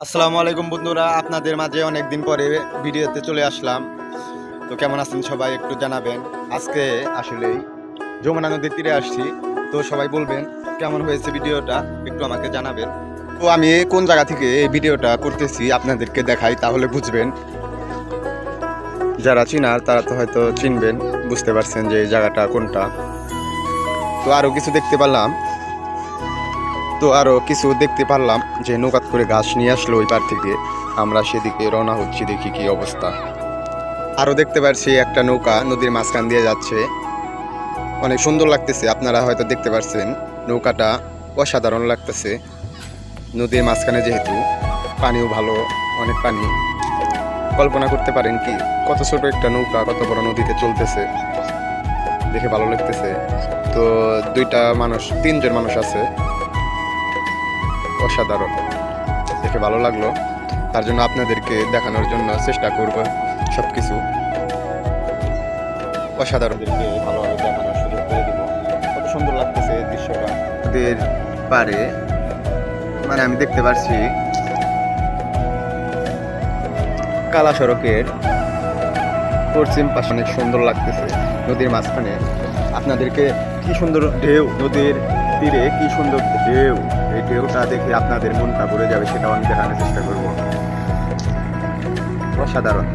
আসসালামু আলাইকুম বন্ধুরা, আপনাদের মাঝে অনেকদিন পরে ভিডিওতে চলে আসলাম। তো কেমন আছেন সবাই একটু জানাবেন। আজকে আসলেই যমুনা নদীর তীরে আসছি। তো সবাই বলবেন কেমন হয়েছে ভিডিওটা, একটু আমাকে জানাবেন। তো আমি কোন জায়গা থেকে এই ভিডিওটা করতেছি আপনাদেরকে দেখাই, তাহলে বুঝবেন। যারা চিনার তারা তো হয়তো চিনবেন, বুঝতে পারছেন যে এই জায়গাটা কোনটা। তো আরও কিছু দেখতে পারলাম যে নৌকাত করে ঘাস নিয়ে আসলো ওই পার থেকে। আমরা সেদিকে রওনা হচ্ছি, দেখি কি অবস্থা। আরও দেখতে পাচ্ছি একটা নৌকা নদীর মাঝখান দিয়ে যাচ্ছে, অনেক সুন্দর লাগতেছে। আপনারা হয়তো দেখতে পাচ্ছেন নৌকাটা অসাধারণ লাগতেছে। নদীর মাঝখানে যেহেতু পানিও ভালো, অনেক পানি। কল্পনা করতে পারেন কি কত ছোট একটা নৌকা কত বড় নদীতে চলতেছে, দেখে ভালো লাগতেছে। তো তিনজন মানুষ আছে, অসাধারণ, দেখে ভালো লাগলো। তার জন্য আপনাদেরকে দেখানোর জন্য চেষ্টা করব সবকিছু। অসাধারণদেরকে ভালোভাবে দেখানোর সুযোগ করে দিব। কত সুন্দর লাগতেছে দৃশ্যটা নদীর পারে। মানে আমি দেখতে পাচ্ছি কালা সড়কের পশ্চিম পাশে, অনেক সুন্দর লাগতেছে নদীর মাঝখানে। আপনাদেরকে কি সুন্দর ঢেউ, নদীর তীরে কি সুন্দর ঢেউ, এই ঢেউটা দেখে আপনাদের মনটা ভরে যাবে, সেটাও আমি দেখানোর চেষ্টা করব। অসাধারণ,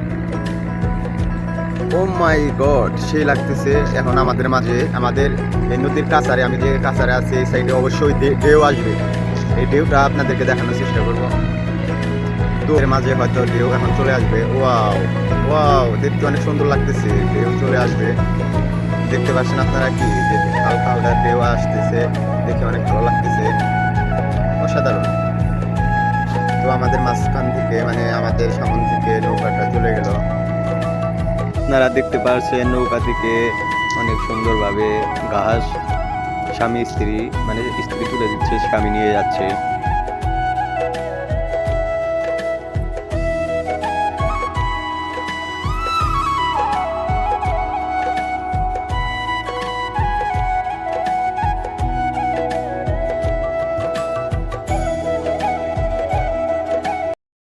ও মাই গড, সেই লাগতেছে। এখন আমাদের মাঝে, আমাদের এই নদীর কাছারে, আমি যে কাছারে আছি এই সাইডে অবশ্যই ঢেউ আসবে। এই ঢেউটা আপনাদেরকে দেখানোর চেষ্টা করব। তো এর মাঝে হয়তো ঢেউ এখন চলে আসবে। ওয়াও ওয়াও, দেখতে অনেক সুন্দর লাগতেছে, ঢেউ চলে আসবে। দেখতে পাচ্ছেন আপনারা কি, যে হালকা হালকা ঢেউ আসতেছে, দেখে অনেক ভালো লাগতেছে, অসাধারণ। তো আমাদের মাঝখান থেকে, মানে আমাদের সামনে থেকে নৌকাটা চলে গেল। আপনারা দেখতে পাচ্ছেন নৌকা থেকে অনেক সুন্দরভাবে ঘাস স্বামী স্ত্রী, মানে স্ত্রী তুলে দিচ্ছে, স্বামী নিয়ে যাচ্ছে।